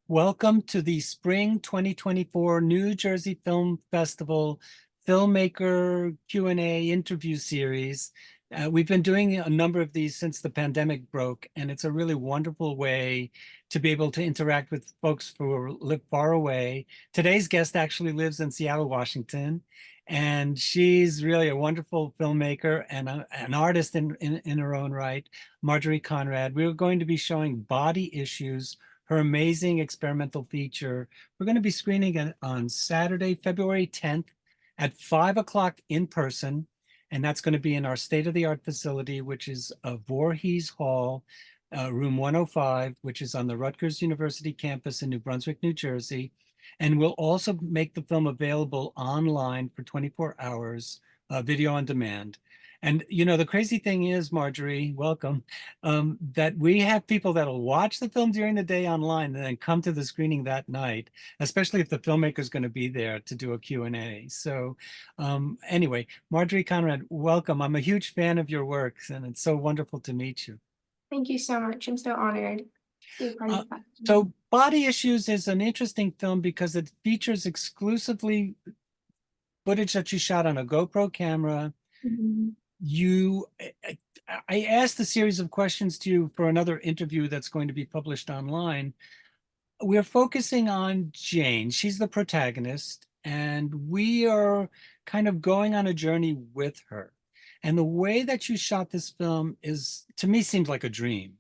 Welcome to the Spring 2024 New Jersey Film Festival Filmmaker Q&A interview series. We've been doing a number of these since the pandemic broke, and it's a really wonderful way to be able to interact with folks who live far away. Today's guest actually lives in Seattle, Washington, and she's really a wonderful filmmaker and an artist in her own right, Marjorie Conrad. We're going to be showing Body Issues, her amazing experimental feature. We're going to be screening it on Saturday, February 10th at 5 o'clock in person. And that's going to be in our state-of-the-art facility, which is Voorhees Hall, room 105, which is on the Rutgers University campus in New Brunswick, New Jersey. And we'll also make the film available online for 24 hours, video on demand. And you know, the crazy thing is, Marjorie, welcome, that we have people that'll watch the film during the day online and then come to the screening that night, especially if the filmmaker is going to be there to do a Q&A. So anyway, Marjorie Conrad, welcome. I'm a huge fan of your work, and it's so wonderful to meet you. Thank you so much. I'm so honored to be a part of that. So Body Issues is an interesting film because it features exclusively footage that you shot on a GoPro camera. Mhm. I asked a series of questions to you for another interview that's going to be published online. We're focusing on Jane. She's the protagonist, and we are kind of going on a journey with her. And the way that you shot this film is, to me, seems like a dream.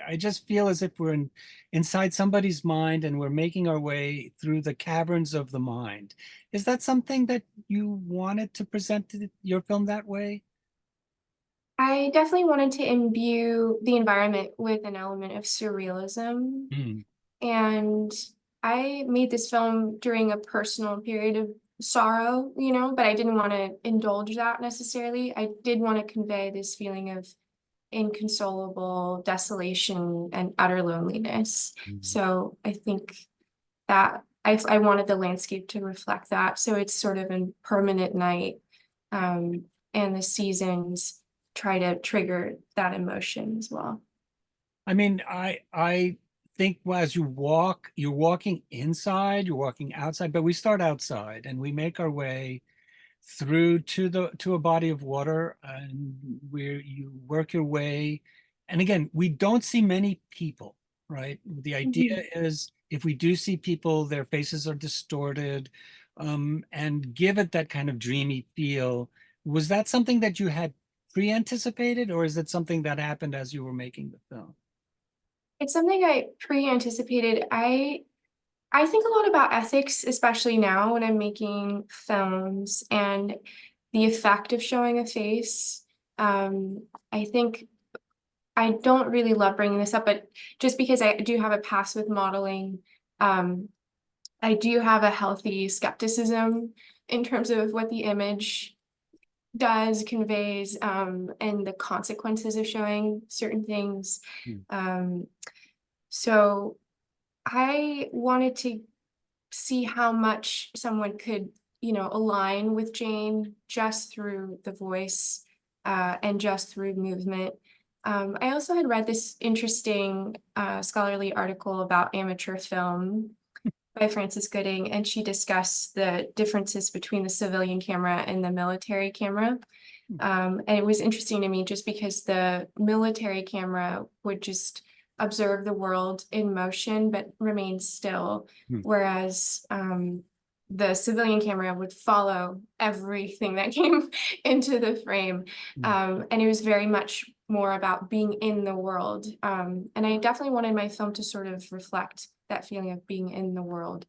I just feel as if we're inside somebody's mind and we're making our way through the caverns of the mind. Is that something that you wanted to present your film that way? I definitely wanted to imbue the environment with an element of surrealism. Hmm. And I made this film during a personal period of sorrow, but I didn't want to indulge that necessarily. I did want to convey this feeling of inconsolable desolation and utter loneliness. Mhm. So I think that I wanted the landscape to reflect that. So it's sort of a permanent night, and the seasons try to trigger that emotion as well. I mean, I think as you walk, you're walking inside, you're walking outside, but we start outside and we make our way through to a body of water, and where you work your way. And again, we don't see many people, right? The idea Mhm. is if we do see people, their faces are distorted, and give it that kind of dreamy feel. Was that something that you had pre-anticipated, or is it something that happened as you were making the film? It's something I pre-anticipated. I think a lot about ethics, especially now when I'm making films and the effect of showing a face. I think I don't really love bringing this up, but just because I do have a past with modeling, um, I do have a healthy skepticism in terms of what the image does, conveys, and the consequences of showing certain things. Hmm. Um, so I wanted to see how much someone could, align with Jane just through the voice, and just through movement. I also had read this interesting scholarly article about amateur film by Frances Gooding, and she discussed the differences between the civilian camera and the military camera. And it was interesting to me just because the military camera would just observe the world in motion but remain still, Hmm. whereas the civilian camera would follow everything that came into the frame. Hmm. And it was very much more about being in the world. And I definitely wanted my film to sort of reflect that feeling of being in the world,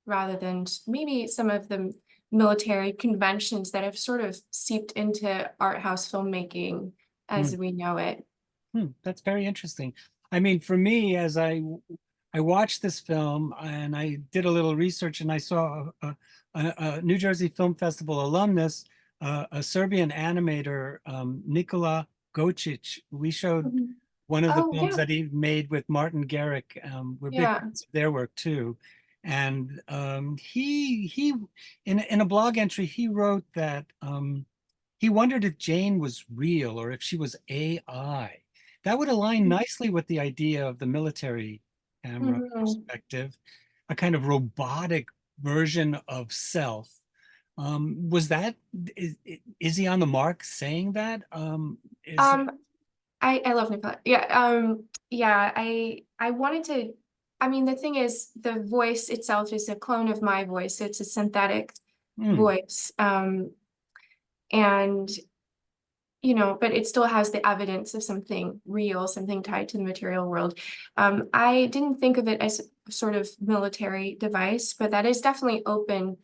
rather than maybe some of the military conventions that have sort of seeped into art house filmmaking Hmm. as we know it. That's very interesting. I mean, for me, as I watched this film and I did a little research, and I saw a New Jersey Film Festival alumnus, a Serbian animator, Nikola Gocic. We showed Mhm. one of the Oh films yeah, that he made with Martin Garrick. We're big yeah. fans of their work too. And he in a blog entry, he wrote that he wondered if Jane was real or if she was AI. That would align nicely with the idea of the military camera Mhm. perspective, a kind of robotic version of self. Was that, is he on the mark saying that? Is Um, I love Nicole. Yeah, yeah, I wanted to, I mean, the thing is, the voice itself is a clone of my voice. It's a synthetic hmm, voice. And but it still has the evidence of something real, something tied to the material world. I didn't think of it as a sort of military device, but that is definitely open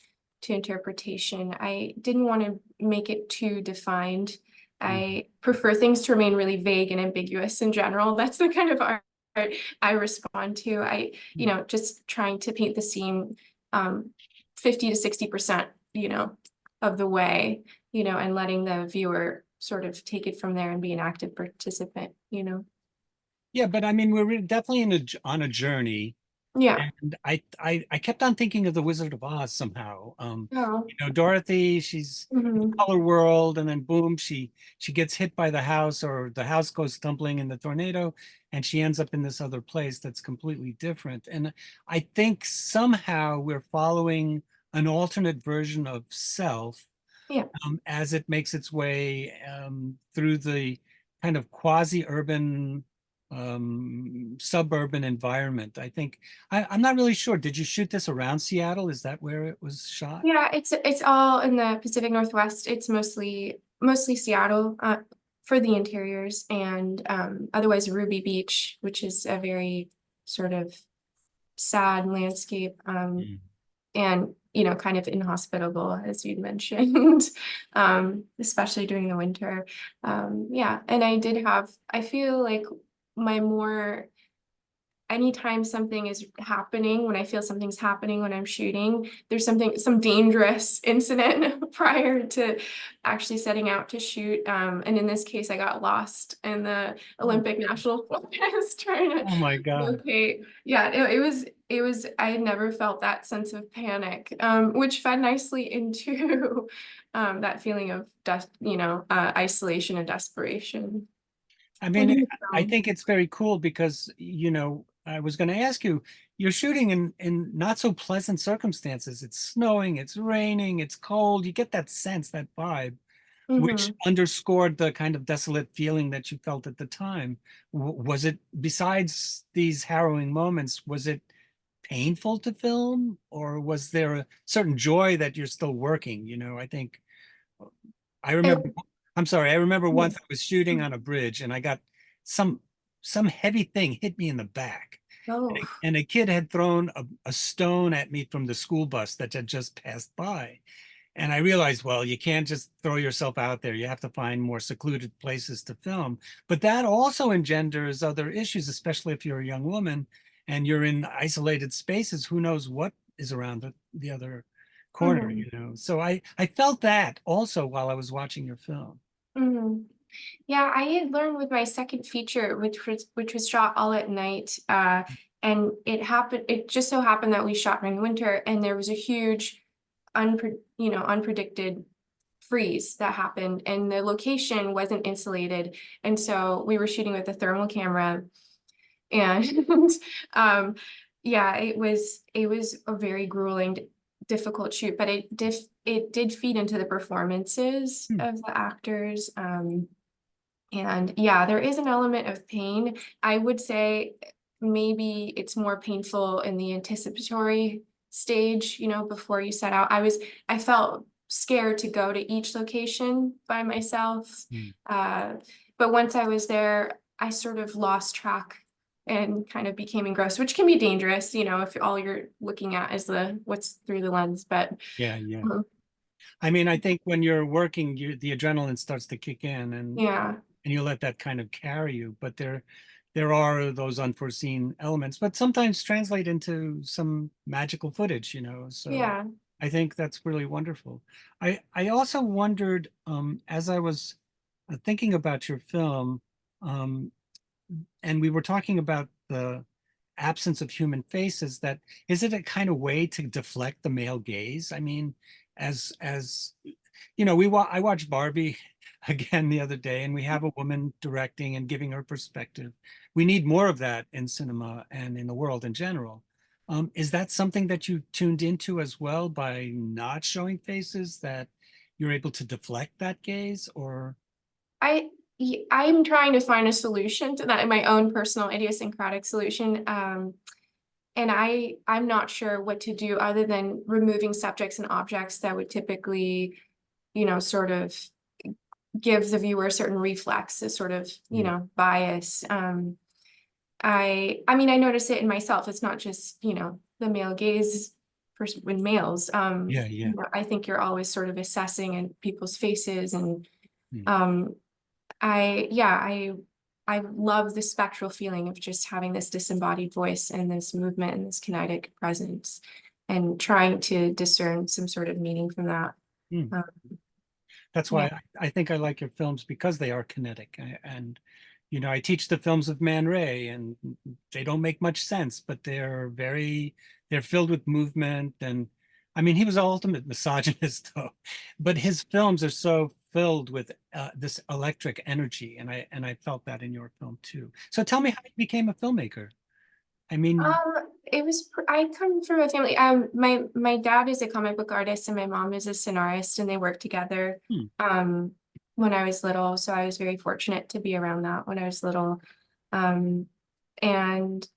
to interpretation. I didn't want to make it too defined. hmm. I prefer things to remain really vague and ambiguous in general. That's the kind of art I respond to. Just trying to paint the scene 50 to 60%, of the way, and letting the viewer sort of take it from there and be an active participant. Yeah, but I mean, we're definitely on a journey. Yeah. And I kept on thinking of the Wizard of Oz somehow. Oh. Dorothy, she's in the Hmm. color world, and then boom, she gets hit by the house, or the house goes tumbling in the tornado, and she ends up in this other place that's completely different. And I think somehow we're following an alternate version of self Yeah. as it makes its way through the kind of quasi-urban suburban environment. I think I'm not really sure. Did you shoot this around Seattle? Is that where it was shot? Yeah, it's all in the Pacific Northwest. It's mostly Seattle, for the interiors, and otherwise Ruby Beach, which is a very sort of sad landscape. Mm. And kind of inhospitable, as you'd mentioned, especially during the winter. Yeah, and I feel like my more anytime something is happening, when I feel something's happening when I'm shooting, there's some dangerous incident prior to actually setting out to shoot. And in this case, I got lost in the Oh, Olympic National Forest trying to oh my God. locate. Yeah, it was, I had never felt that sense of panic, which fed nicely into that feeling of isolation and desperation. I mean, And, I think it's very cool because, I was going to ask you, you're shooting in not so pleasant circumstances. It's snowing, it's raining, it's cold. You get that sense, that vibe, which mhm. underscored the kind of desolate feeling that you felt at the time. Was it, besides these harrowing moments, was it painful to film, or was there a certain joy that you're still working? I think I remember, And- I'm sorry, I remember yeah. once I was shooting on a bridge and I got some some heavy thing hit me in the back. Oh. And a kid had thrown a stone at me from the school bus that had just passed by. And I realized, well, you can't just throw yourself out there. You have to find more secluded places to film. But that also engenders other issues, especially if you're a young woman and you're in isolated spaces. Who knows what is around the other corner, Mhm. So I felt that also while I was watching your film. Mhm. Yeah, I had learned with my second feature, which was shot all at night. And it just so happened that we shot during the winter, and there was a huge unpredicted freeze that happened, and the location wasn't insulated. And so we were shooting with a thermal camera, and um yeah, it was a very grueling, difficult shoot, but it did feed into the performances Hmm. of the actors. And yeah, there is an element of pain. I would say maybe it's more painful in the anticipatory stage, before you set out. I felt scared to go to each location by myself. Hmm. Uh, but once I was there, I sort of lost track and kind of became engrossed, which can be dangerous, if all you're looking at is what's through the lens. But Yeah, yeah. um, I mean, I think when you're working, the adrenaline starts to kick in, yeah, and you let that kind of carry you. But there are those unforeseen elements, but sometimes translate into some magical footage, So yeah. I think that's really wonderful. I also wondered, as I was thinking about your film, um, and we were talking about the absence of human faces, that is it a kind of way to deflect the male gaze? I mean, as I watched Barbie again the other day, and we have a woman directing and giving her perspective. We need more of that in cinema and in the world in general. Is that something that you tuned into as well by not showing faces, that you're able to deflect that gaze, or? I'm trying to find a solution to that in my own personal idiosyncratic solution. And I'm not sure what to do other than removing subjects and objects that would typically, sort of give the viewer a certain reflex, a sort of, bias. I mean, I notice it in myself. It's not just, the male gaze in males. Yeah, yeah. I think you're always sort of assessing in people's faces, and Hmm. I love the spectral feeling of just having this disembodied voice and this movement and this kinetic presence, and trying to discern some sort of meaning from that. Hmm. Um, That's yeah. why I think I like your films, because they are kinetic. And, I teach the films of Man Ray, and they don't make much sense, but they're filled with movement. And I mean, he was an ultimate misogynist, though, but his films are so filled with this electric energy. And I felt that in your film too. So tell me how you became a filmmaker. I mean, I come from a family. My dad is a comic book artist and my mom is a scenarist, and they work together. hmm, Um, when I was little, so I was very fortunate to be around that when I was little. Um, and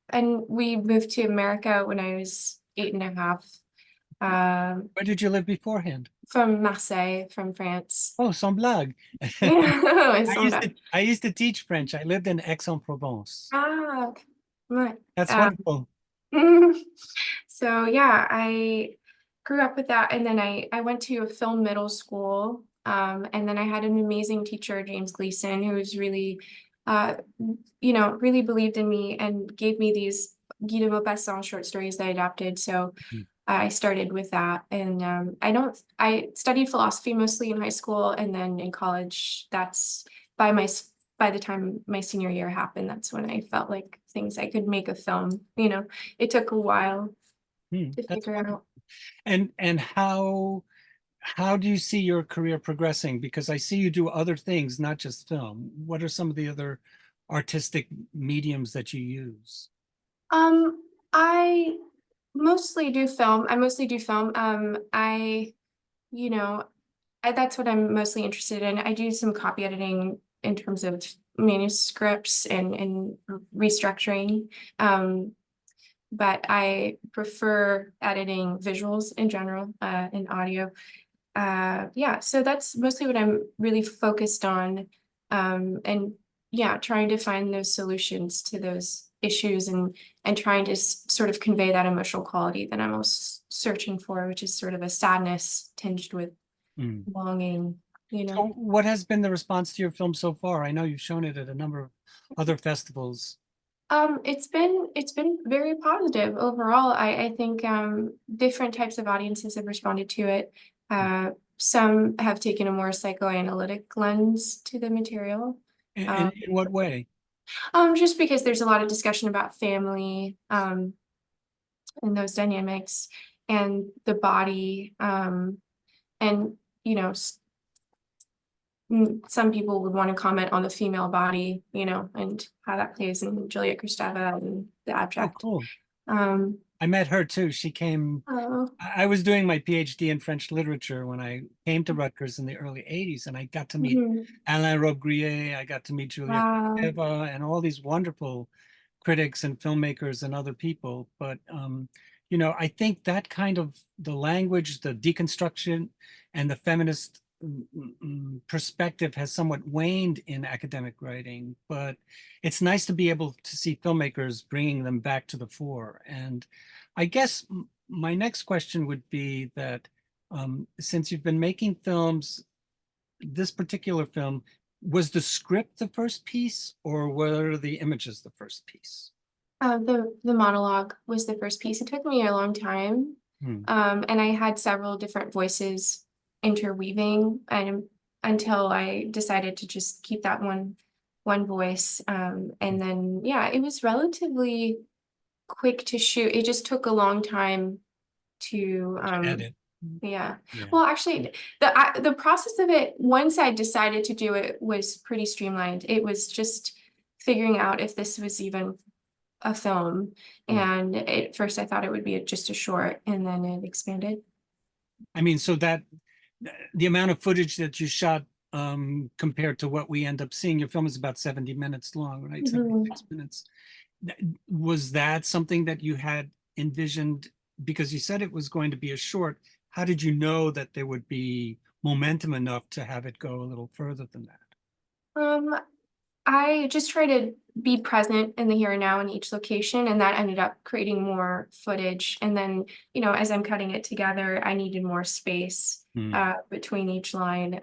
we moved to America when I was 8.5. where did you live beforehand? From Marseille, from France. Oh, sans blague. It's not bad. I used to teach French. I lived in Aix-en-Provence. Ah, right. That's wonderful. So yeah, I grew up with that, and then I went to a film middle school, and then I had an amazing teacher, James Gleason, who was really, uh, really believed in me and gave me these Guy de Maupassant short stories that I adapted. So Mm. I started with that, and I studied philosophy mostly in high school, and then in college, that's by the time my senior year happened, that's when I felt like things I could make a film. It took a while to That's figure wonderful. out. And how do you see your career progressing? Because I see you do other things, not just film. What are some of the other artistic mediums that you use? Um, I mostly do film. I mostly do film. You know, that's what I'm mostly interested in. I do some copy editing in terms of manuscripts and restructuring. Um, but I prefer editing visuals in general, and audio. Yeah, so that's mostly what I'm really focused on. And yeah, trying to find those solutions to those issues, and trying to sort of convey that emotional quality that I'm most searching for, which is sort of a sadness tinged with Mm. longing, you So know. what has been the response to your film so far? I know you've shown it at a number of other festivals. It's been very positive overall. I think different types of audiences have responded to it. Some have taken a more psychoanalytic lens to the material. And Um, in what way? just because there's a lot of discussion about family, and those dynamics, and the body, and you know, some people would want to comment on the female body, and how that plays in Julia Kristeva and the Oh, abject. cool. Um, I met her too. She came, oh, I was doing my PhD in French literature when I came to Rutgers in the early 80s, and I got to meet mhm. Alain Robbe-Grillet, I got to meet Julia Wow. Kristeva, and all these wonderful critics and filmmakers and other people. But I think that kind of the language, the deconstruction, and the feminist perspective has somewhat waned in academic writing. But it's nice to be able to see filmmakers bringing them back to the fore. And I guess my next question would be that since you've been making films, this particular film, was the script the first piece, or were the images the first piece? The monologue was the first piece. It took me a long time. Hmm. And I had several different voices interweaving, and until I decided to just keep that one voice. And then yeah, it was relatively quick to shoot. It just took a long time to To edit. Yeah. Yeah. Well, actually, the process of it, once I decided to do it, was pretty streamlined. It was just figuring out if this was even a film. Mm. And at first I thought it would be just a short, and then it expanded. I mean, so that the amount of footage that you shot compared to what we end up seeing, your film is about 70 minutes long, right? Mhm. 76 minutes. Was that something that you had envisioned? Because you said it was going to be a short. How did you know that there would be momentum enough to have it go a little further than that? Um, I just try to be present in the here and now in each location, and that ended up creating more footage. And then, as I'm cutting it together, I needed more space Hmm. between each line.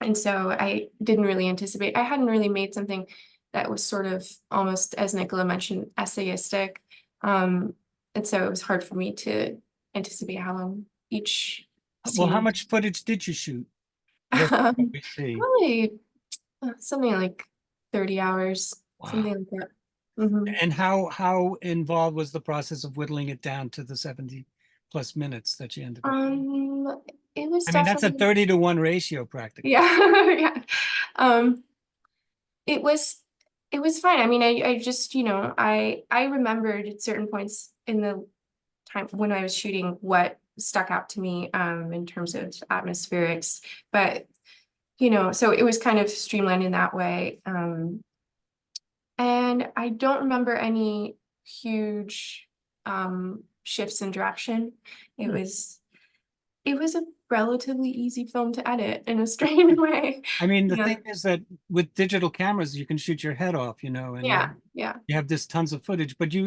And so I didn't really anticipate, I hadn't really made something that was sort of almost, as Nicola mentioned, essayistic. Um, and so it was hard for me to anticipate how long each Well, how scene. much footage did you shoot versus what we see? Probably something like 30 hours, Wow. something like that. Hmm. And how involved was the process of whittling it down to the 70 plus minutes that you ended up? It was I mean, that's a definitely, 30-to-1 ratio practically. yeah, yeah. Um, it was it was fine. I mean, I just, I remembered at certain points in the time when I was shooting what stuck out to me in terms of atmospherics. But, so it was kind of streamlined in that way. And I don't remember any huge shifts in direction. It Hmm. was it was a relatively easy film to edit in a strange way. I mean, the Yeah. thing is that with digital cameras, you can shoot your head off, and Yeah. Yeah. you have this tons of footage, but you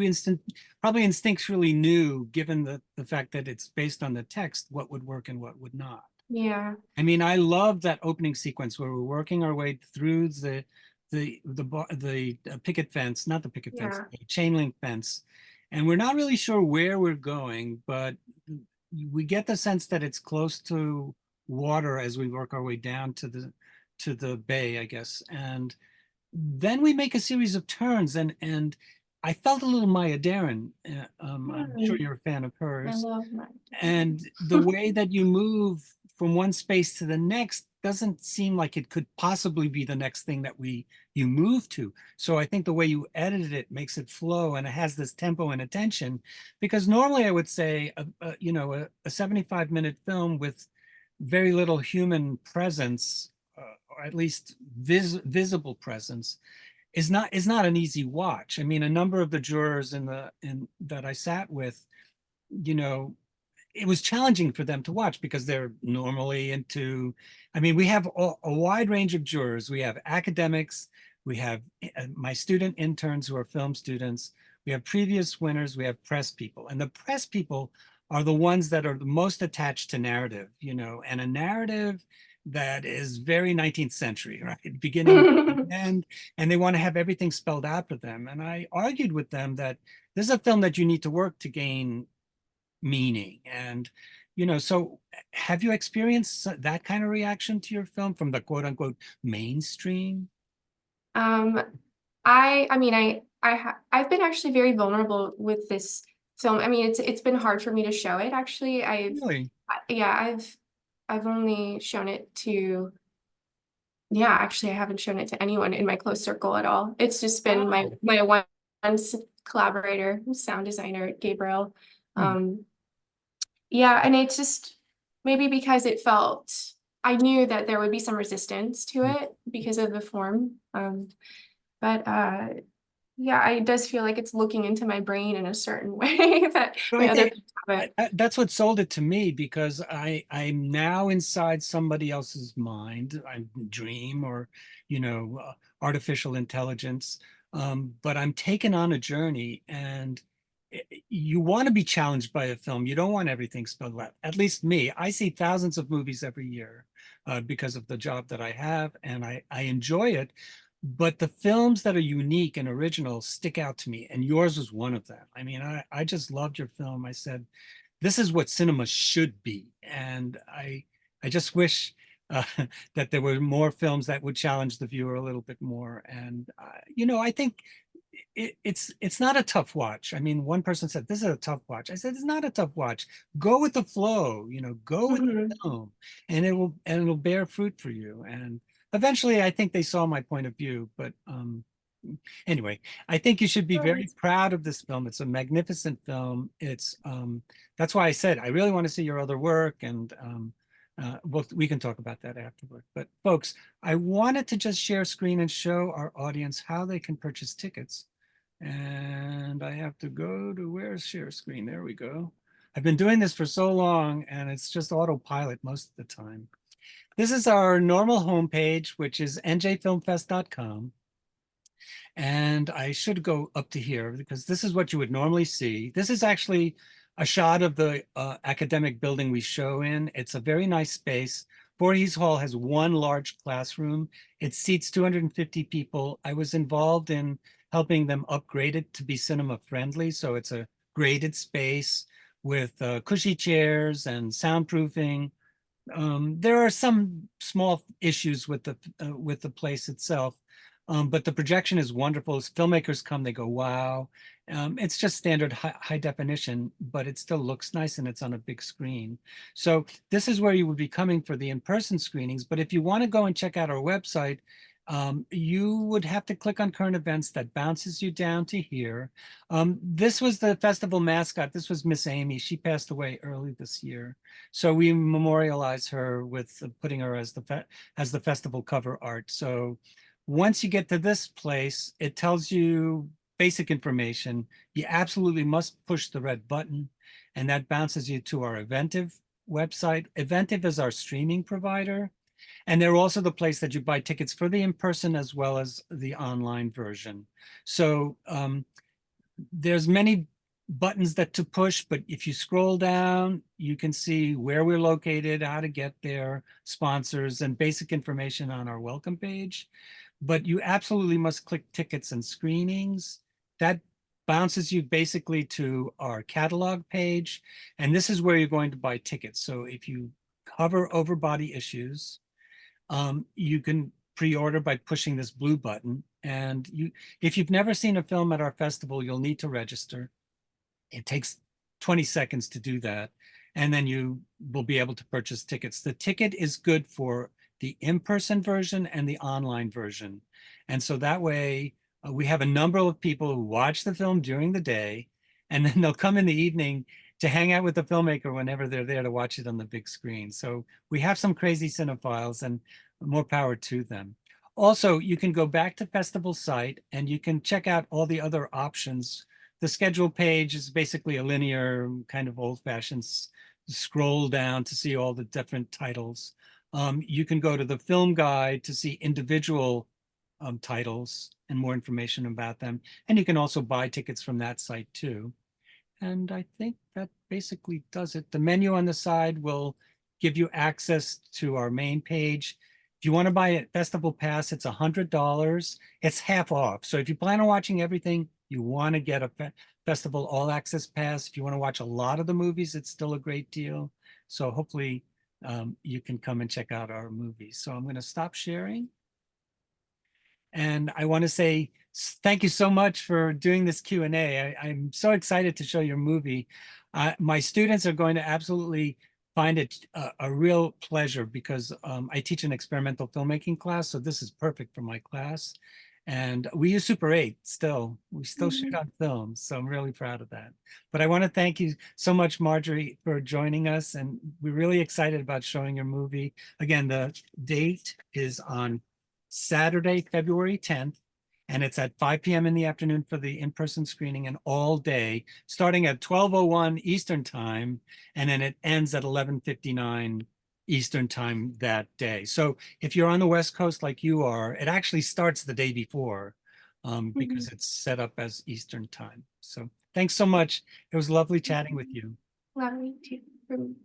probably instinctually knew, given the fact that it's based on the text, what would work and what would not. Yeah. I mean, I love that opening sequence where we're working our way through the picket fence, not the picket fence, Yeah. the chain link fence, and we're not really sure where we're going, but we get the sense that it's close to water as we work our way down to the bay, I guess. And then we make a series of turns, and I felt a little Maya Deren. I'm sure Hmm. you're a fan of I hers. love my And the way that you move from one space to the next doesn't seem like it could possibly be the next thing that you move to. So I think the way you edited it makes it flow, and it has this tempo and attention. Because normally I would say a 75-minute film with very little human presence, or at least visible presence, is not an easy watch. I mean, a number of the jurors in that I sat with, you know, it was challenging for them to watch because they're normally into, I mean, we have a wide range of jurors. We have academics, we have my student interns who are film students, we have previous winners, we have press people. And the press people are the ones that are the most attached to narrative, and a narrative that is very 19th century, right? Beginning and God. end, and they want to have everything spelled out for them. And I argued with them that this is a film that you need to work to gain meaning. And, so have you experienced that kind of reaction to your film from the quote unquote mainstream? Um, I mean, I've been actually very vulnerable with this film. I mean, it's been hard for me to show it, actually. Really? Yeah, I've only shown it to, yeah, actually, I haven't shown it to anyone in my close circle at all. It's just been Wow. my one collaborator, sound designer, Gabriel. Hmm. Um, yeah, and it's just maybe because I knew that there would be some resistance to it because of the form. But yeah, it does feel like it's looking into my brain in a certain way that So my I other think films haven't. that's what sold it to me, because I'm now inside somebody else's mind. I dream, or artificial intelligence, but I'm taken on a journey, and you want to be challenged by a film. You don't want everything spelled out. At least me. I see thousands of movies every year because of the job that I have, and I enjoy it. But the films that are unique and original stick out to me, and yours was one of them. I mean, I just loved your film. I said, this is what cinema should be. And I just wish uh, that there were more films that would challenge the viewer a little bit more. And I think it's not a tough watch. I mean, one person said this is a tough watch. I said it's not a tough watch. Go with the flow, go with the Mhm. film, and it'll bear fruit for you. And eventually, I think they saw my point of view. But anyway, I think you should be Oh, very that's proud of this film. It's a magnificent film. That's why I said I really want to see your other work, and we can talk about that afterward. But folks, I wanted to just share screen and show our audience how they can purchase tickets. And I have to go to where's share screen? There we go. I've been doing this for so long and it's just autopilot most of the time. This is our normal homepage, which is njfilmfest.com. And I should go up to here because this is what you would normally see. This is actually a shot of the academic building we show in. It's a very nice space. Voorhees Hall has one large classroom. It seats 250 people. I was involved in helping them upgrade it to be cinema friendly. So it's a graded space with cushy chairs and soundproofing. There are some small issues with the place itself, but the projection is wonderful. As filmmakers come, they go, "Wow!" It's just standard high definition, but it still looks nice and it's on a big screen. So this is where you would be coming for the in-person screenings. But if you want to go and check out our website, you would have to click on current events that bounces you down to here. This was the festival mascot. This was Miss Amy. She passed away early this year. So we memorialize her with putting her as the festival cover art. So once you get to this place, it tells you basic information. You absolutely must push the red button, and that bounces you to our Eventive website. Eventive is our streaming provider, and they're also the place that you buy tickets for the in-person as well as the online version. So there's many buttons that to push, but if you scroll down, you can see where we're located, how to get there, sponsors, and basic information on our welcome page. But you absolutely must click tickets and screenings. That bounces you basically to our catalog page. And this is where you're going to buy tickets. So if you hover over body issues, you can pre-order by pushing this blue button. And if you've never seen a film at our festival, you'll need to register. It takes 20 seconds to do that. And then you will be able to purchase tickets. The ticket is good for the in-person version and the online version. And so that way, we have a number of people who watch the film during the day, and then they'll come in the evening to hang out with the filmmaker whenever they're there to watch it on the big screen. So we have some crazy cinephiles, and more power to them. Also, you can go back to festival site and you can check out all the other options. The schedule page is basically a linear kind of old-fashioned scroll down to see all the different titles. You can go to the film guide to see individual titles and more information about them. And you can also buy tickets from that site too. And I think that basically does it. The menu on the side will give you access to our main page. If you want to buy a festival pass, it's $100. It's half off. So if you plan on watching everything, you want to get a festival all access pass. If you want to watch a lot of the movies, it's still a great deal. So hopefully you can come and check out our movies. So I'm going to stop sharing. And I want to say thank you so much for doing this Q&A. I'm so excited to show your movie. My students are going to absolutely find it a real pleasure because I teach an experimental filmmaking class, so this is perfect for my class. And we use Super 8 still. We still shoot Mhm. on film, so I'm really proud of that. But I want to thank you so much, Marjorie, for joining us. And we're really excited about showing your movie. Again, the date is on Saturday, February 10th, and it's at 5 p.m. in the afternoon for the in-person screening and all day, starting at 12:01 Eastern time, and then it ends at 11:59 Eastern time that day. So if you're on the West Coast like you are, it actually starts the day before because Mhm. it's set up as Eastern time. So thanks so much. It was lovely chatting with you. Love me too.